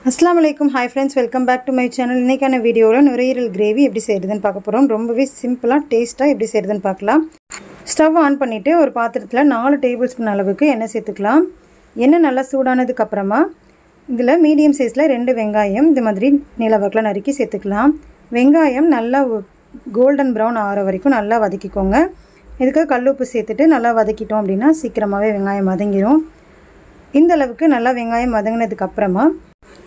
अस्सलाम वालेकुम hi friends welcome back to my channel इनकाன வீடியோல நுரையீரல் கிரேவி எப்படி செய்யறதுன்னு பார்க்க போறோம் ரொம்பவே சிம்பிளா டேஸ்டா எப்படி செய்யறதுன்னு பார்க்கலாம் ஸ்டவ் ஆன் பண்ணிட்டு ஒரு பாத்திரத்துல 4 டேபிள்ஸ்பூன் அளவுக்கு எண்ணெய் சேர்த்துக்கலாம் எண்ணெய் நல்லா சூடானதுக்கு அப்புறமா இதுல மீடியம் சைஸ்ல 2 வெங்காயம் இந்த மாதிரி நீல வாக்குல நறுக்கி சேர்த்துக்கலாம் வெங்காயம் நல்லா கோல்டன் பிரவுன் ஆற வரைக்கும் நல்லா வதக்கிக்கோங்க இதுக்கு கல் உப்பு சேர்த்துட்டு நல்லா வதக்கிட்டோம் அப்படினா சீக்கிரமாவே வெங்காயம் வதங்கிரும் இந்த அளவுக்கு நல்லா வெங்காயம் வதங்கினதுக்கு அப்புறமா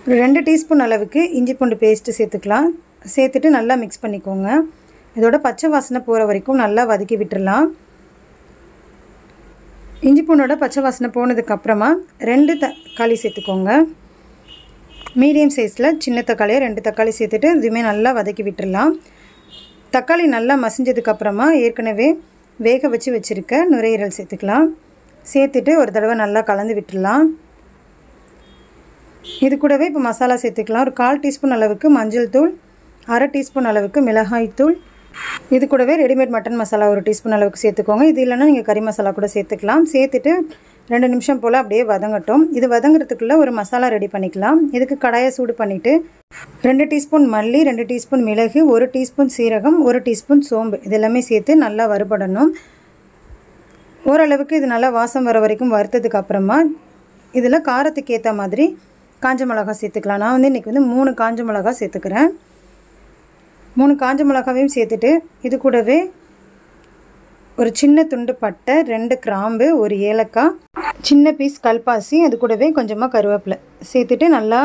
2 டீஸ்பூன் அளவுக்கு இஞ்சி பூண்டு பேஸ்ட் சேர்த்துக்கலாம் சேர்த்துட்டு நல்லா mix பண்ணிக்கோங்க இதோட பச்சை வாசனை போற வரைக்கும் நல்லா வதக்கி விட்டுறலாம் இஞ்சி பூண்டோட பச்சை வாசனை போனதுக்கு அப்புறமா 2 தக்காளி சேர்த்துக்கோங்க மீடியம் சைஸ்ல சின்ன தக்காளியை 2 தக்காளி சேர்த்துட்டு இதுமே நல்லா வதக்கி விட்டுறலாம் தக்காளி நல்லா மசிஞ்சதுக்கு அப்புறமா ஏற்கனவே வேக வச்சிருக்க நுரையீரல் சேர்த்துக்கலாம் சேர்த்துட்டு ஒரு தடவை நல்லா கலந்து விட்டுறலாம் இது கூடவே இப்ப மசாலா சேர்த்துக்கலாம் ஒரு 1/4 டீஸ்பூன் அளவுக்கு மஞ்சள் தூள் 1/2 டீஸ்பூன் அளவுக்கு மிளகாய் தூள் இது கூடவே ரெடிமேட் மட்டன் மசாலா 1 டீஸ்பூன் அளவுக்கு சேர்த்துக்கோங்க இது இல்லனா நீங்க கறி மசாலா கூட சேர்த்துக்கலாம் சேர்த்துட்டு 2 நிமிஷம் போல அப்படியே வதங்கட்டும் இது வதங்கிறதுக்குள்ள ஒரு மசாலா ரெடி பண்ணிக்கலாம் இதுக்கு கடாயை சூடு பண்ணிட்டு 2 டீஸ்பூன் மல்லி 2 டீஸ்பூன் மிளகு 1 டீஸ்பூன் சீரகம் 1 டீஸ்பூன் சோம்பு இதெல்லாம் சேர்த்து நல்லா வறுபடணும் ஓரளவுக்கு இது நல்லா வாசம் வர வரைக்கும் வறுத்ததுக்கு அப்புறமா இதுல காரத்துக்கு ஏத்த மாதிரி காஞ்ச மிளகாய் சேர்த்துக்கலாம் நான் இன்னைக்கு 3 காஞ்ச மிளகாய் சேர்த்துக்கறேன் 3 காஞ்ச மிளகாயையும் சேர்த்துட்டு இது கூடவே ஒரு சின்ன துண்டு பட்டை 2 கிராம்பு 1 ஏலக்காய் சின்ன பீஸ் கல்பாசி அது கூடவே கொஞ்சமா கருவேப்பிலை சேர்த்துட்டு நல்லா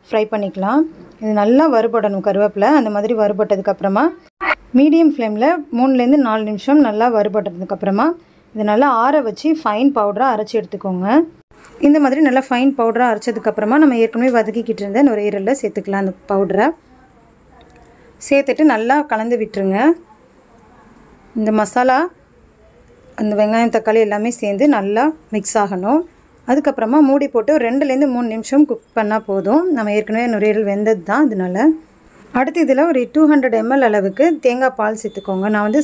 ஃப்ரை பண்ணிக்கலாம் இது நல்லா வறுபடணும் கருவேப்பிலை அந்த மாதிரி வறுபட்டதுக்கு அப்புறமா மீடியம் ஃப்ளேம்ல 3 ல இருந்து 4 நிமிஷம் நல்லா வறுபட்டதுக்கு அப்புறமா இது நல்லா ஆற வச்சு ஃபைன் பவுடரா அரைச்சு எடுத்துக்கோங்க இந்த மாதிரி நல்லா ஃபைன் பவுடரா அரைச்சதுக்கு அப்புறமா நம்ம ஏற்கனவே வதக்கிக்கிட்டு இருந்த நுரையீரல்ல சேர்த்துக்கலாம் அந்த பவுடரை சேர்த்துட்டு நல்லா கலந்து விட்டுருங்க இந்த மசாலா அந்த வெங்காயம் தக்காளி எல்லாமே சேர்ந்து நல்லா mix ஆகணும் அதுக்கு அப்புறமா மூடி போட்டு 2 ல இருந்து 3 நிமிஷம் குக் பண்ணா போதும் நம்ம ஏற்கனவே நுரையீரல் வெந்தது தான் அதனால அடுத்து இதல ஒரு 200 ml அளவுக்கு தேங்காய் பால் சேர்த்துக்கோங்க நான்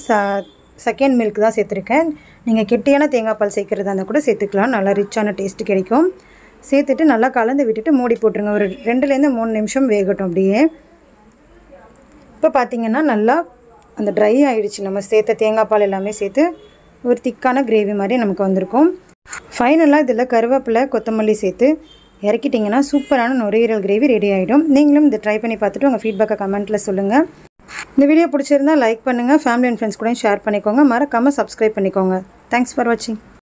செகண்ட் மில்க் தான் சேர்த்திருக்கேன் நீங்க கெட்டியான தேங்காய் பால் சேர்க்கறதா இருந்தா கூட சேர்த்துக்கலாம் நல்ல ரிச்சான டேஸ்ட் கிடைக்கும் சேர்த்துட்டு நல்லா கலந்து விட்டுட்டு மூடி போட்டுருங்க ஒரு 2 ல இருந்து 3 நிமிஷம் வேகட்டும் அப்படியே இப்போ பாத்தீங்கன்னா நல்லா அந்த dry ஆயிடுச்சு நம்ம சேர்த்த தேங்காய் பால் எல்லாமே சேர்த்து ஒரு திக்கான கிரேவி மாதிரி நமக்கு வந்திருக்கும் ஃபைனலா இதல கருவேப்பிலை கொத்தமல்லி சேர்த்து இறக்கிட்டீங்கன்னா சூப்பரான நுரையீரல் கிரேவி ரெடி ஆயிடும் நீங்களும் இத ட்ரை பண்ணி பார்த்துட்டு உங்க ஃபீட்பேக்கை கமெண்ட்ல சொல்லுங்க இந்த வீடியோ பிடிச்சிருந்தா லைக் பண்ணுங்க ஃபேமிலி அண்ட் ஃப்ரெண்ட்ஸ் கூட ஷேர் பண்ணிக்கோங்க மறக்காம Subscribe பண்ணிக்கோங்க Thanks for watching